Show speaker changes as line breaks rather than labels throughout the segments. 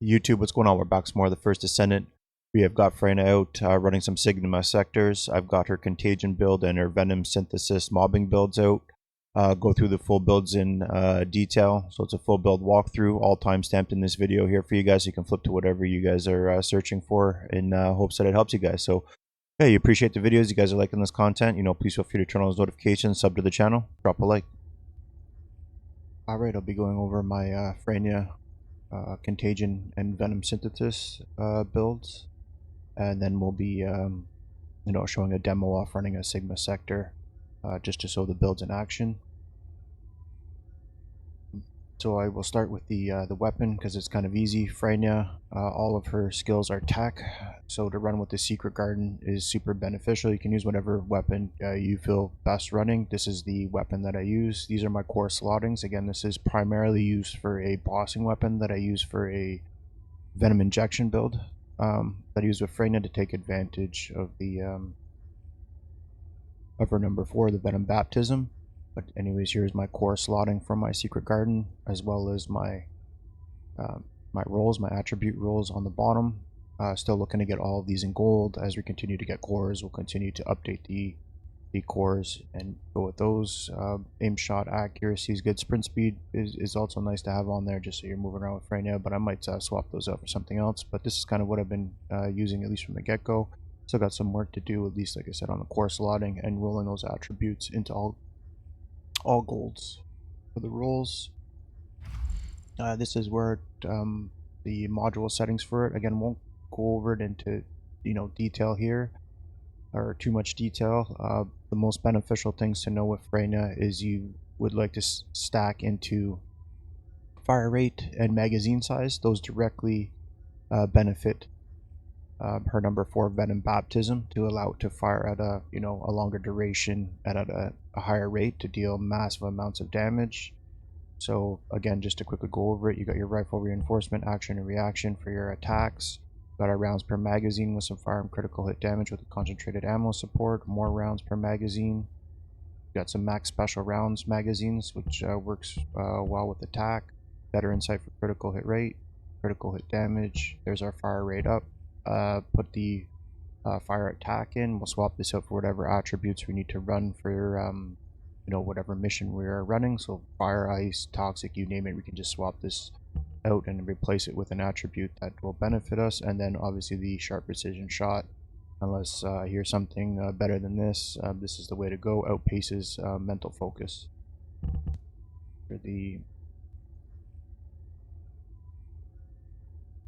YouTube, what's going on? We're back some more of the First Descendant. We have got Freyna out running some Sigma sectors. I've got her Contagion build and her Venom Synthesis mobbing builds out. Go through the full builds in detail. So it's a full build walkthrough, all time stamped in this video here for you guys. You can flip to whatever you guys are searching for in hopes that it helps you guys. So yeah, you appreciate the videos. You guys are liking this content. You know, please feel free to turn on those notifications, sub to the channel, drop a like. Alright, I'll be going over my Freyna Contagion and Venom Synthesis builds, and then we'll be showing a demo off running a Sigma sector just to show the builds in action. So I will start with the weapon because it's kind of easy. Freyna, all of her skills are tech, so to run with the Secret Garden is super beneficial. You can use whatever weapon you feel best running. This is the weapon that I use. These are my core slottings. Again, this is primarily used for a bossing weapon that I use for a Venom injection build that I use with Freyna to take advantage of the of her number 4, the Venom Baptism. But anyways, here's my core slotting from my Secret Garden, as well as my my rolls, my attribute rolls on the bottom. Still looking to get all of these in gold. As we continue to get cores, we'll continue to update the cores and go with those. Aim shot accuracy is good. Sprint speed is also nice to have on there, just so you're moving around with Freyna, but I might swap those out for something else. But this is kind of what I've been using, at least from the get-go. Still got some work to do, at least like I said, on the core slotting and rolling those attributes into all golds. For the rolls, this is where the module settings for it, again, won't go over it into detail here, or too much detail. The most beneficial things to know with Freyna is you would like to stack into fire rate and magazine size. Those directly benefit her number 4 Venom Baptism to allow it to fire at a a longer duration at a higher rate to deal massive amounts of damage. So again, just to quickly go over it, you got your rifle reinforcement, action and reaction for your attacks. Got our rounds per magazine with some firearm critical hit damage with a concentrated ammo support, more rounds per magazine. Got some max special rounds magazines, which works well with attack. Better insight for critical hit rate, critical hit damage. There's our fire rate up. Put the fire attack in. We'll swap this out for whatever attributes we need to run for whatever mission we're running. So fire, ice, toxic, you name it, we can just swap this out and replace it with an attribute that will benefit us. And then obviously the sharp precision shot, unless I hear something better than this, this is the way to go. Outpaces mental focus. For the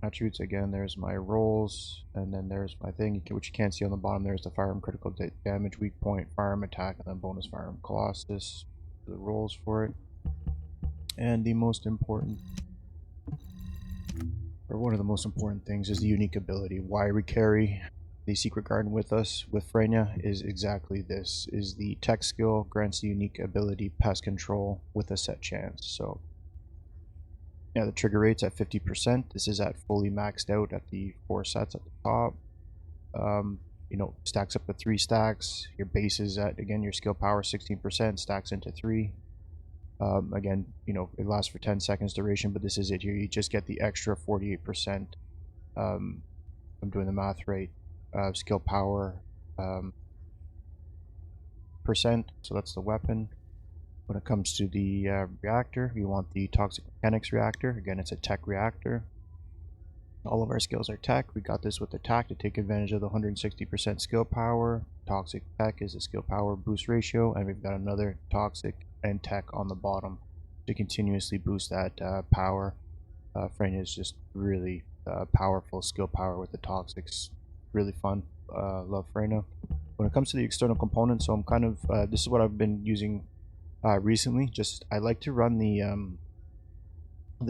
attributes, again, there's my rolls, and then there's my thing, which you can't see on the bottom. There's the firearm critical damage, weak point, firearm attack, and then bonus firearm colossus. The rolls for it. And the most important, or one of the most important things, is the unique ability. Why we carry the Secret Garden with us with Freyna is exactly this: is the tech skill grants the unique ability pest control with a set chance. So yeah, the trigger rate's at 50%. This is at fully maxed out at the 4 sets at the top. Stacks up to 3 stacks. Your base is at, again, your skill power 16%, stacks into 3. Again, it lasts for 10 seconds duration, but this is it here. You just get the extra 48%. I'm doing the math right. Skill power percent, so that's the weapon. When it comes to the reactor, you want the Toxic Mechanics reactor. Again, it's a tech reactor. All of our skills are tech. We got this with attack to take advantage of the 160% skill power. Toxic tech is a skill power boost ratio, and we've got another toxic and tech on the bottom to continuously boost that power. Freyna is just really powerful skill power with the toxics. Really fun. Love Freyna. When it comes to the external components, so I'm kind of this is what I've been using recently. Just I like to run the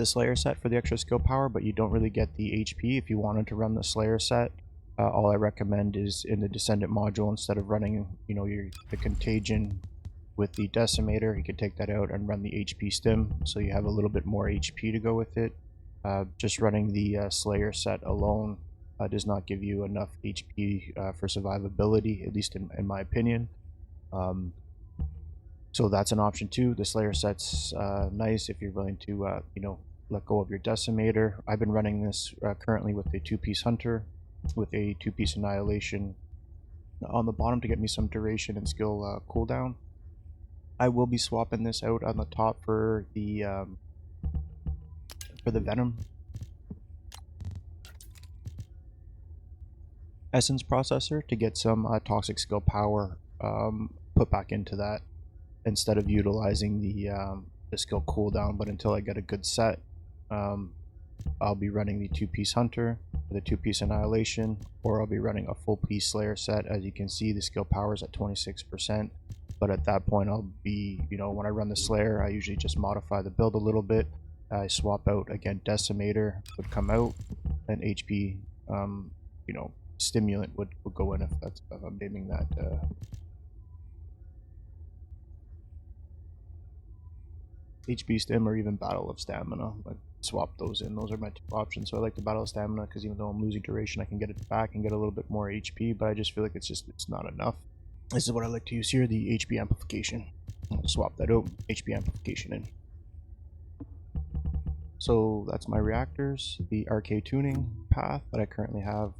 Slayer set for the extra skill power, but you don't really get the HP if you wanted to run the Slayer set. All I recommend is in the Descendant module, instead of running the Contagion with the Decimator, you can take that out and run the HP stim, so you have a little bit more HP to go with it. Just running the Slayer set alone does not give you enough HP for survivability, at least in my opinion. So that's an option too. The Slayer set's nice if you're willing to let go of your decimator. I've been running this currently with a 2-piece hunter with a 2-piece annihilation on the bottom to get me some duration and skill cooldown. I will be swapping this out on the top for the Venom Essence processor to get some toxic skill power put back into that instead of utilizing the skill cooldown. But until I get a good set, I'll be running the 2-piece hunter with a 2-piece annihilation, or I'll be running a full piece slayer set. As you can see, the skill power is at 26%, but at that point I'll be, when I run the slayer, I usually just modify the build a little bit. I swap out again, decimator would come out, and HP stimulant would go in if I'm naming that. HP stim or even battle of stamina. I swap those in. Those are my 2 options. So I like the battle of stamina because even though I'm losing duration, I can get it back and get a little bit more HP, but I just feel like it's not enough. This is what I like to use here, the HP amplification. I'll swap that out, HP amplification in. So that's my reactors, the Arche Tuning path that I currently have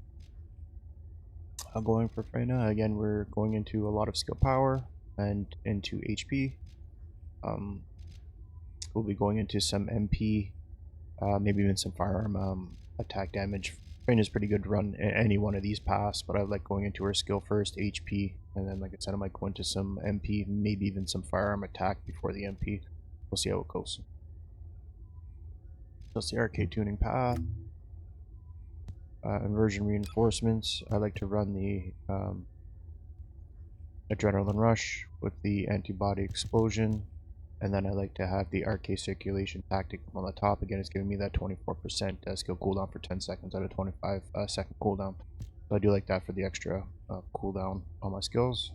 going for Freyna. Again, we're going into a lot of skill power and into HP. We'll be going into some MP, maybe even some firearm attack damage. Freyna is pretty good to run any one of these paths, but I like going into her skill first, HP, and then like I said, I might go into some MP, maybe even some firearm attack before the MP. We'll see how it goes. That's the Arche Tuning path. Inversion Reinforcements. I like to run the Adrenaline Rush with the Antibody Explosion, and then I like to have the Arche Circulation Tactic on the top. Again, it's giving me that 24% skill cooldown for 10 seconds out of 25 second cooldown. So I do like that for the extra cooldown on my skills.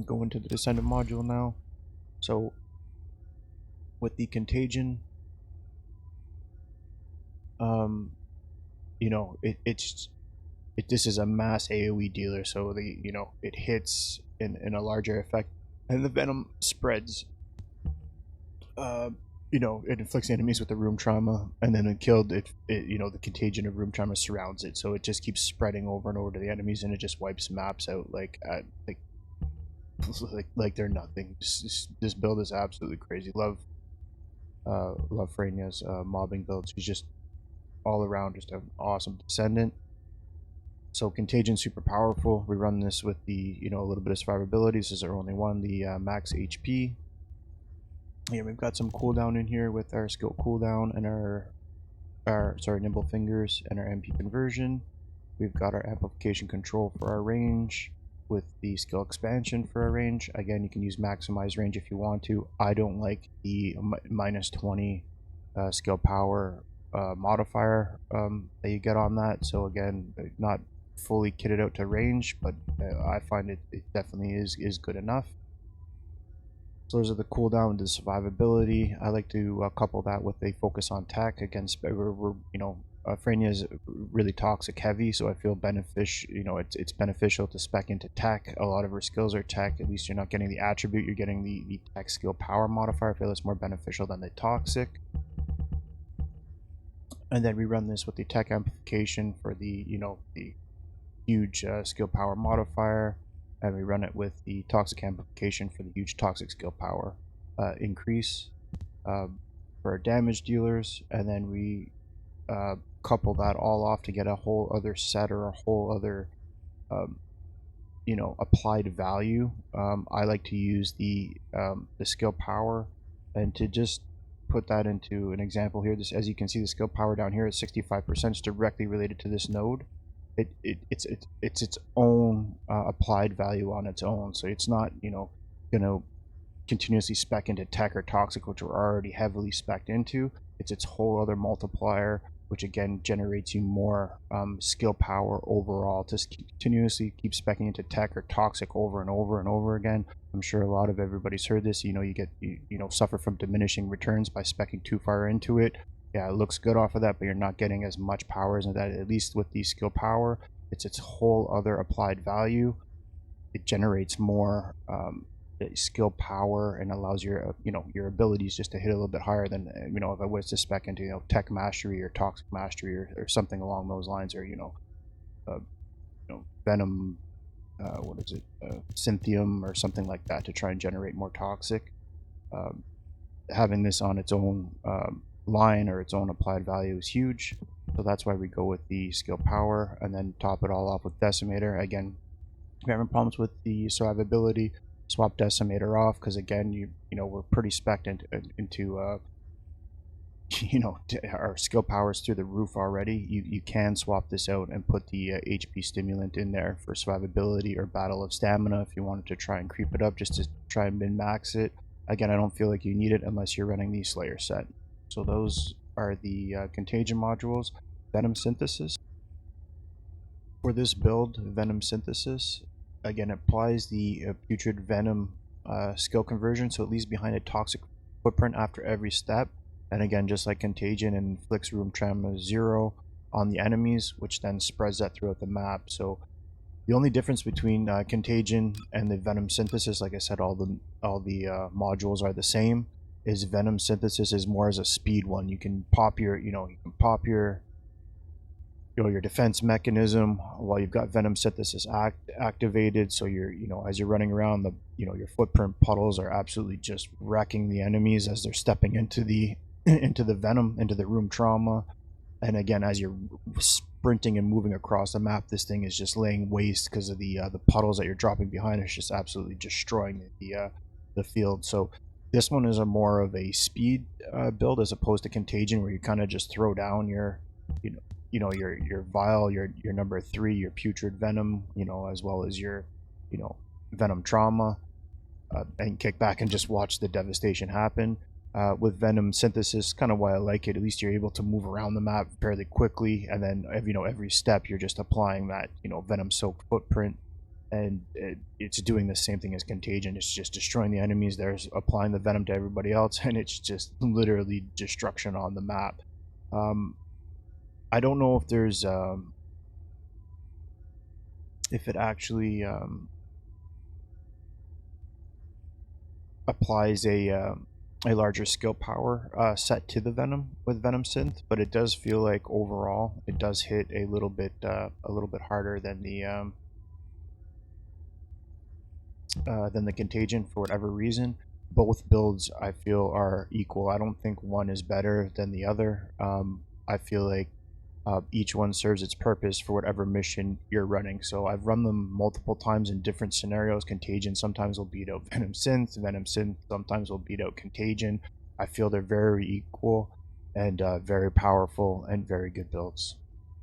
Go into the Descendant module now. So with the Contagion, this is a mass AoE dealer, so it hits in a larger effect, and the venom spreads. It inflicts enemies with the room trauma, and then when killed, the contagion of room trauma surrounds it, so it just keeps spreading over and over to the enemies, and it just wipes maps out like they're nothing. This build is absolutely crazy. Love Freyna's mobbing build. She's just all around just an awesome Descendant. So Contagion super powerful. We run this with the a little bit of survivability. This is our only one, the max HP. Yeah, we've got some cooldown in here with our skill cooldown and our nimble fingers and our MP conversion. We've got our amplification control for our range with the skill expansion for our range. Again, you can use maximize range if you want to. I don't like the minus 20 skill power modifier that you get on that. So again, not fully kitted out to range, but I find it definitely is good enough. So those are the cooldown, the survivability. I like to couple that with a focus on tech. Against Freyna is really toxic heavy, so I feel it's beneficial to spec into tech. A lot of her skills are tech. At least you're not getting the attribute, you're getting the tech skill power modifier. I feel it's more beneficial than the toxic. And then we run this with the tech amplification for the the huge skill power modifier, and we run it with the toxic amplification for the huge toxic skill power increase for our damage dealers, and then we couple that all off to get a whole other set or a whole other applied value. I like to use the skill power, and to just put that into an example here, this, as you can see, the skill power down here is 65%. It's directly related to this node. It's its own applied value on its own, so it's not gonna continuously spec into tech or toxic, which we're already heavily spec'd into. It's its whole other multiplier, which again generates you more skill power overall. To continuously keep specking into tech or toxic over and over and over again. I'm sure a lot of everybody's heard this. You suffer from diminishing returns by specking too far into it. Yeah, it looks good off of that, but you're not getting as much power as that. At least with the skill power, it's its whole other applied value. It generates more skill power and allows your your abilities just to hit a little bit higher than if I was to spec into tech mastery or toxic mastery or something along those lines, or venom, what is it, Synthium or something like that, to try and generate more toxic. Having this on its own line or its own applied value is huge, so that's why we go with the skill power, and then top it all off with decimator. Again, if you're having problems with the survivability, swap decimator off, because again, we're pretty spec'd into our skill powers through the roof already. You can swap this out and put the HP stimulant in there for survivability or battle of stamina if you wanted to try and creep it up just to try and min-max it. Again, I don't feel like you need it unless you're running the Slayer set. So those are the Contagion modules. Venom Synthesis. For this build, Venom Synthesis, again, applies the Putrid Venom skill conversion, so it leaves behind a toxic footprint after every step. And again, just like Contagion, and inflicts room trauma 0 on the enemies, which then spreads that throughout the map. So the only difference between Contagion and the Venom Synthesis, like I said, all the modules are the same, is Venom Synthesis is more as a speed one. You can pop your your defense mechanism while you've got Venom Synthesis activated, so you're as you're running around, your footprint puddles are absolutely just wrecking the enemies as they're stepping into the venom, into the room trauma. And again, as you're sprinting and moving across the map, this thing is just laying waste because of the puddles that you're dropping behind. It's just absolutely destroying the field. So this one is more of a speed build as opposed to Contagion, where you kind of just throw down your your vial, your number 3, your putrid venom, as well as your venom trauma, and kick back and just watch the devastation happen. With Venom Synthesis, kind of why I like it, at least you're able to move around the map fairly quickly, and then every step you're just applying that venom soaked footprint, and it's doing the same thing as Contagion. It's just destroying the enemies. There's applying the venom to everybody else, and it's just literally destruction on the map. I don't know if there's if it actually applies a larger skill power set to the venom with Venom Synth, but it does feel like overall it does hit a little bit harder than the Contagion for whatever reason. Both builds I feel are equal. I don't think one is better than the other. I feel like each one serves its purpose for whatever mission you're running. So I've run them multiple times in different scenarios. Contagion sometimes will beat out Venom Synth sometimes will beat out Contagion. I feel they're very equal and very powerful and very good builds.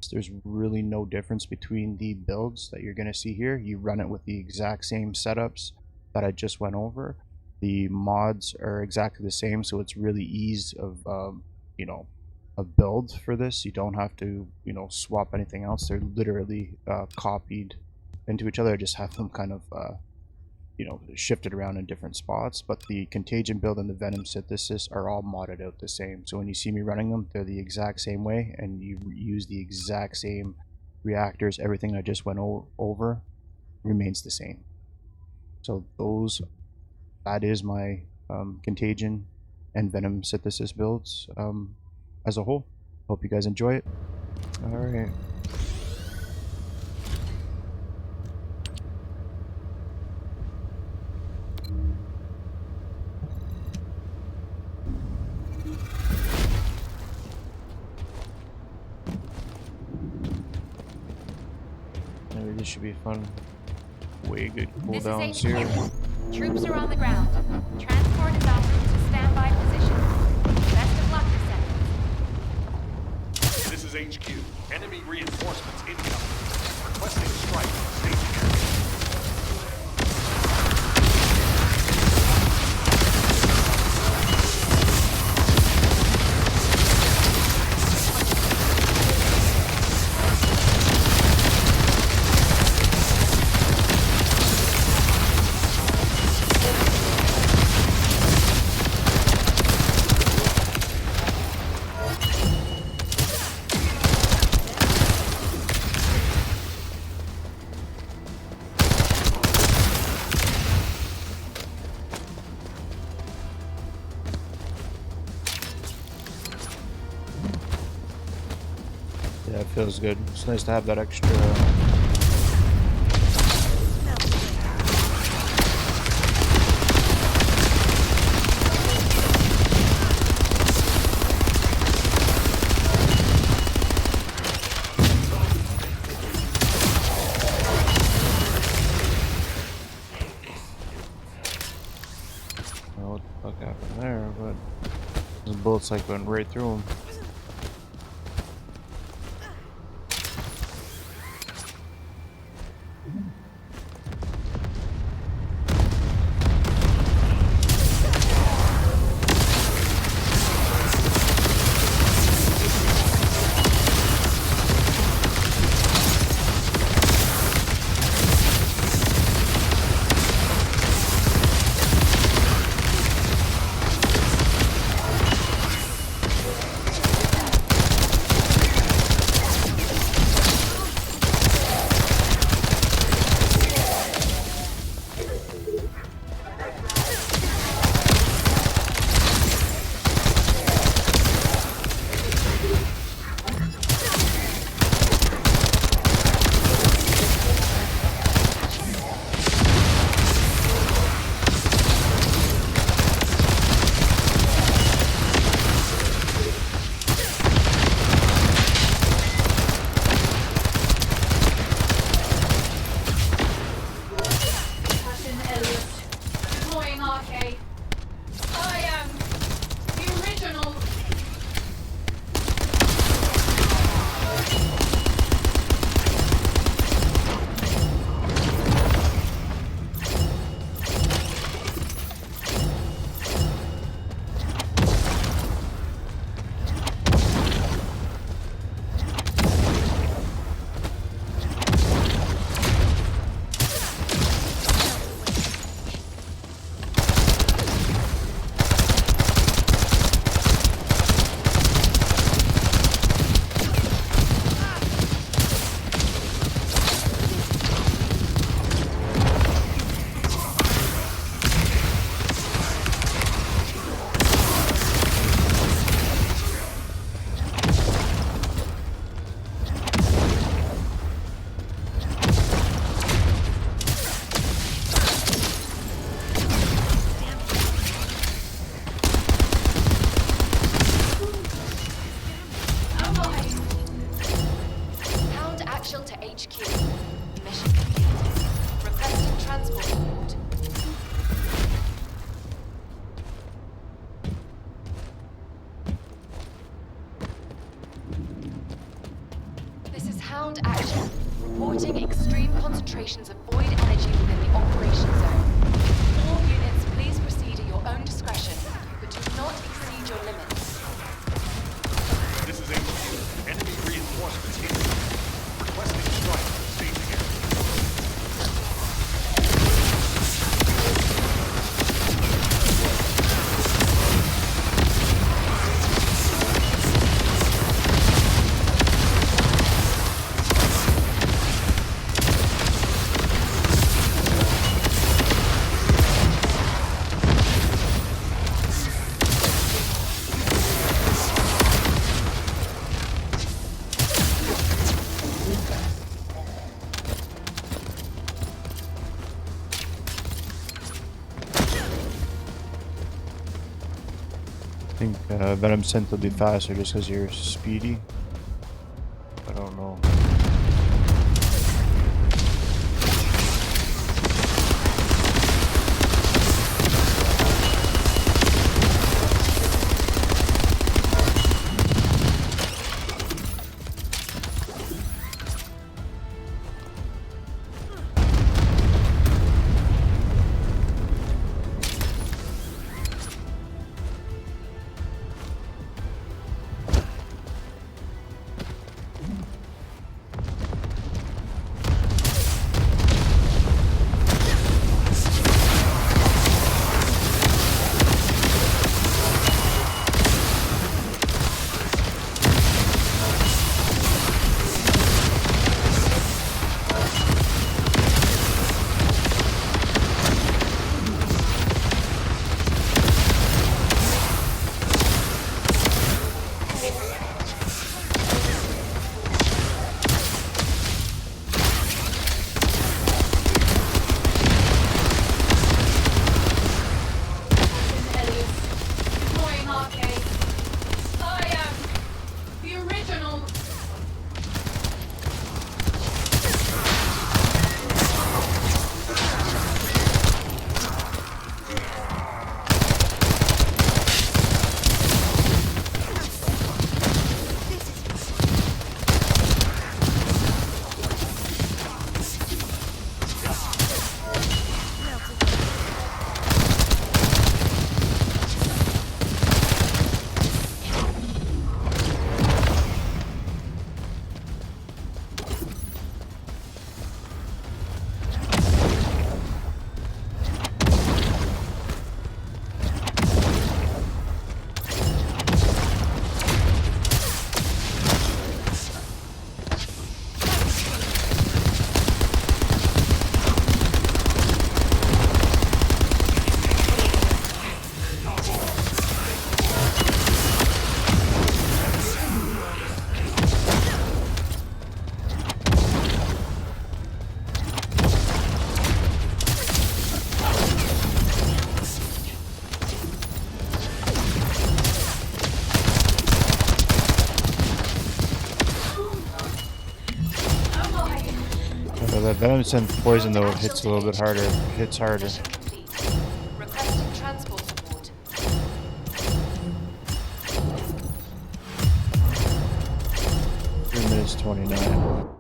There's really no difference between the builds that you're going to see here. You run it with the exact same setups that I just went over. The mods are exactly the same, so it's really ease of a build for this. You don't have to swap anything else. They're literally copied into each other. I just have them kind of shifted around in different spots. But the Contagion build and the Venom Synthesis are all modded out the same. So when you see me running them, they're the exact same way, and you use the exact same reactors. Everything I just went over remains the same. So that is my Contagion and Venom Synthesis builds as a whole. Hope you guys enjoy it. Alright. Maybe this should be fun. Way good cooldowns here.
Troops are on the ground. Transport is en route to standby position. Best of luck, Descendants.
This is HQ. Enemy reinforcements incoming. Requesting strike on station area.
Feels good. It's nice to have that extra. What the fuck happened there? But those bullets like went right through him.
Deploying Arche. I am the original. To HQ. Mission complete. Requesting transport support. This is Hound Action. Reporting extreme concentrations of void energy within the operation zone. All units, please proceed at your own discretion, but do not exceed your limits.
This is HQ. Enemy reinforcements incoming. Requesting strike from the staging area.
I think Venom Synth will be faster just because you're speedy. I don't know. Venom Synth poison though hits a little bit harder. It hits harder.
Mission complete. Requesting transport support.
3 minutes 29.